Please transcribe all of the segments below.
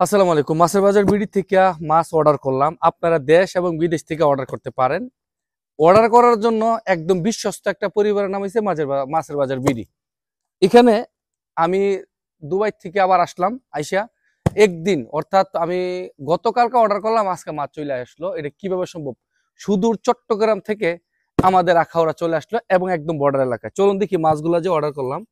আসসালামু আলাইকুম। মাছের বাজার বিডি থেকে মাছ অর্ডার করলাম। আপনারা দেশ এবং বিদেশ থেকে অর্ডার করতে পারেন। অর্ডার করার জন্য একদম বিশ্বস্ত একটা পরিবারের নাম হচ্ছে মাছের বাজার বিডি। এখানে আমি দুবাই থেকে আবার আসলাম। আইসা একদিন অর্থাৎ আমি গতকালকে অর্ডার করলাম, আজকে মাছ চলে আসলো। এটা কিভাবে সম্ভব? সুদূর চট্টগ্রাম থেকে আমাদের আখাউড়া চলে আসলো এবং একদম বর্ডার এলাকায়। চলুন দেখি মাছগুলা যে অর্ডার করলাম।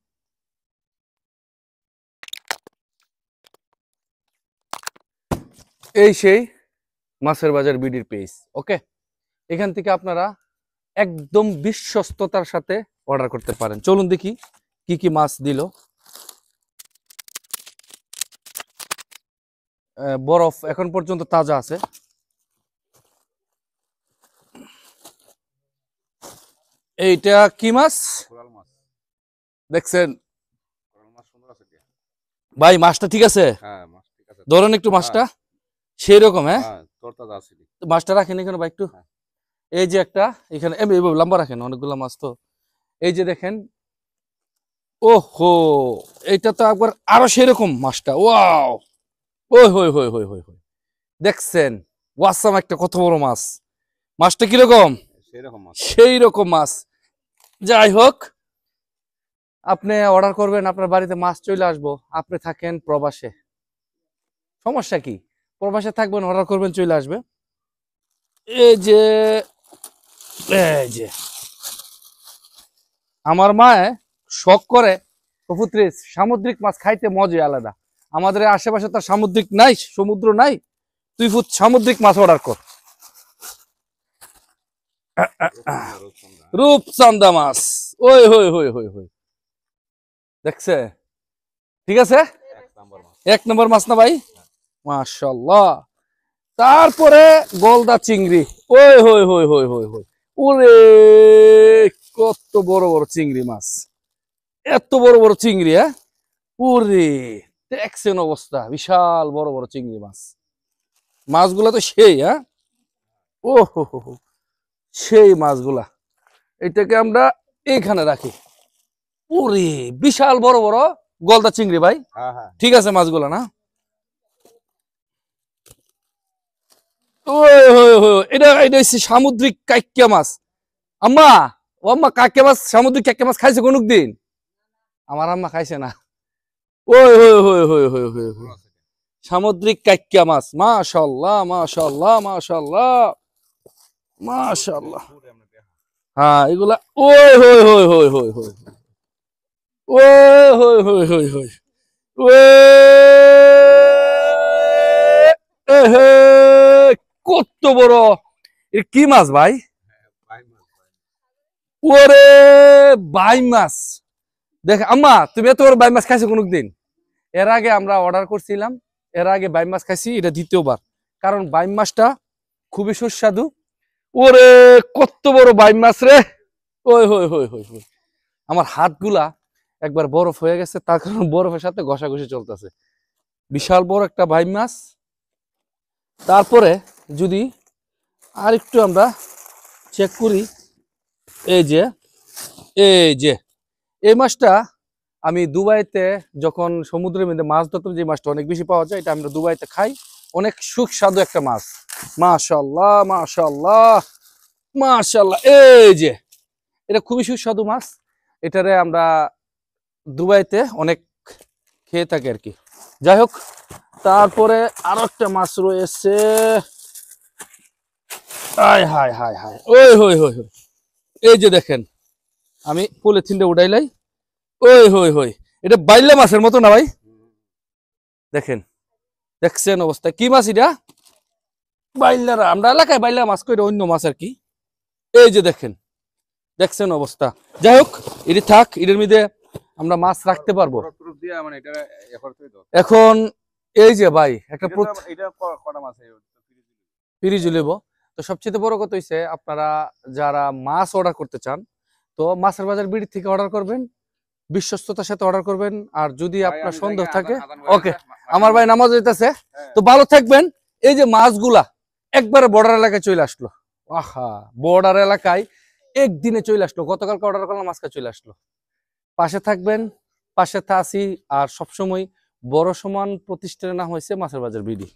এই সেই মাছের বাজার বিডির পেজ। ওকে, এখান থেকে আপনারা একদম বিশ্বস্ততার সাথে অর্ডার করতে পারেন। চলুন দেখি কি কি মাছ দিল। বরফ এখন পর্যন্ত তাজা আছে। এইটা কি মাছ কোরাল মাছ। দেখছেন কোরাল মাছ সুন্দর আছে কি? ভাই? মাছটা ঠিক আছে? হ্যাঁ, মাছ ঠিক আছে। ধরেন একটু মাছটা হ্যাঁ, সেই রকম। হ্যাঁ, হ্যাঁ, তরতাজা আছে। মাছটা রাখেন এখানে ভাই একটু। হ্যাঁ। এই যে একটা এখানে এইভাবে লম্বা রাখেন, অনেকগুলো মাছ তো। এই যে দেখেন, ওহো, এইটা তো একবার আরো সেরকম মাছটা। ওয়াও, ওই হই হই হই হই হই, দেখছেন? ওয়াসাম একটা কত বড় মাছ। মাছটা কিরকম? সেরকম মাছ। সেই রকম মাছ। যাই হোক, আপনি অর্ডার করবেন, আপনার বাড়িতে মাছ চলে আসবো। আপনি থাকেন প্রবাসে, সমস্যা কি? প্রবাসে থাকবেন, অর্ডার করবেন, চলে আসবে। এই যে, এই যে আমার মায়ে শখ করে পুত্রে সামুদ্রিক মাছ খাইতে মজাই আলাদা। আমাদের আশেপাশে তার সামুদ্রিক নাই, সমুদ্র নাই। তুই সামুদ্রিক মাছ অর্ডার কর। রূপচান্দা মাছ, ওই হই হই হই হই, দেখছে? ঠিক আছে, এক নাম্বার মাছ। এক নম্বর মাছ না ভাই? মাশাআল্লাহ। তারপরে গলদা চিংড়ি, ওই হই হই হই হই হই, ওরে কত বড় বড় চিংড়ি মাছ, এত বড় বড় চিংড়ি। হ্যাঁ, ওরে দেখছেন অবস্থা, বিশাল বড় বড় চিংড়ি মাছ। মাছগুলা তো সেই। হ্যাঁ, ও হো হো হো, সেই মাছগুলা। এটাকে আমরা এইখানে রাখি। ওরে বিশাল বড় বড় গলদা চিংড়ি ভাই। হ্যাঁ, হ্যাঁ। ঠিক আছে মাছগুলা না? ওই হই হই, এটা এটা হচ্ছে সামুদ্রিক কাইক্কা মাছ। আম্মা, ও আম্মা, কাইক্কা মাছ, সামুদ্রিক কাইক্কা মাছ খাইছে কোন দিন? আমার আম্মা খাইছে না। ওই হই হই হই হই হই হই, সামুদ্রিক কাইক্কা মাছ। মাশাআল্লাহ মাশাআল্লাহ মাশাআল্লাহ মাশাআল্লাহ। হ্যাঁ, এগুলা ওই হই হই হই হই হই, ওই হই হই হই হই, ওই এহে, কত বড়! এ কি মাছ ভাই? ওরে বাই মাছ। দেখ আম্মা, তুমি এত বড় বাই মাছ খাইছো কোনদিন? এর আগে আমরা অর্ডার করছিলাম, এর আগে বাই মাছ খাইছি, এটা দ্বিতীয়বার। কারণ বাই মাছটা খুবই সুস্বাদু। ওরে কত বড় বাই মাছ রে! ওই হই হই হই হই, আমার হাতগুলা একবার বরফ হয়ে গেছে, তার কারণ বরফের সাথে ঘষাঘষি চলতেছে। বিশাল বড় একটা বাই মাছ। তারপরে যদি আর একটু আমরা চেক করি, এই যে, এই যে এই মাছটা আমি দুবাইতে যখন সমুদ্রের মধ্যে মাছ ধরতাম, যে মাছটা অনেক বেশি পাওয়া যায়, এটা আমরা দুবাইতে খাই। অনেক সুস্বাদু একটা মাছ। মাশাআল্লাহ মাশাআল্লাহ মাশাআল্লাহ। এই যে, এটা খুবই সুস্বাদু মাছ। এটারে আমরা দুবাইতে অনেক খেয়ে থাকি আর কি। যাই হোক, তারপরে আরো একটা মাছ রয়েছে। হায় হায় হায় হায়, ওই হই হই হই, এই যে দেখেন, আমি পলিথিনটা উঠাইলাই। ওই হই হই, এটা বাইলা মাছের মতো না ভাই? দেখেন, দেখছেন অবস্থা? কি মাছ এটা? বাইলারা, আমরা এলাকায় বাইলা মাছ কই, অন্য মাছ আর কি। এই যে দেখেন, দেখছেন অবস্থা? যাই হোক, এটি থাক, এটার মধ্যে আমরা মাছ রাখতে পারবো। মানে এটা এখন এই যে ভাই, একটা এটা কটা মাছ ফ্রিজ লিব। তো সবচেয়ে বড় কথা হইছে, আপনারা যারা মাছ অর্ডার করতে চান, তো মাছের বাজার বিডি থেকে অর্ডার করবেন, বিশ্বস্ততার সাথে অর্ডার করবেন। আর যদি আপনার সন্দেহ থাকে, ওকে, আমার ভাই নামাজ হইতাছে, তো ভালো থাকবেন। এই যে মাছগুলা একবারে বর্ডার এলাকায় চলে আসলো। আহা, বর্ডার এলাকায় একদিনে চলে আসলো। গতকালকে অর্ডার করলাম, আজকে চলে আসলো। পাশে থাকবেন, পাশে আসি। আর সবসময় বড় সমান প্রতিষ্ঠানের নাম হয়েছে মাছের বাজার বিডি।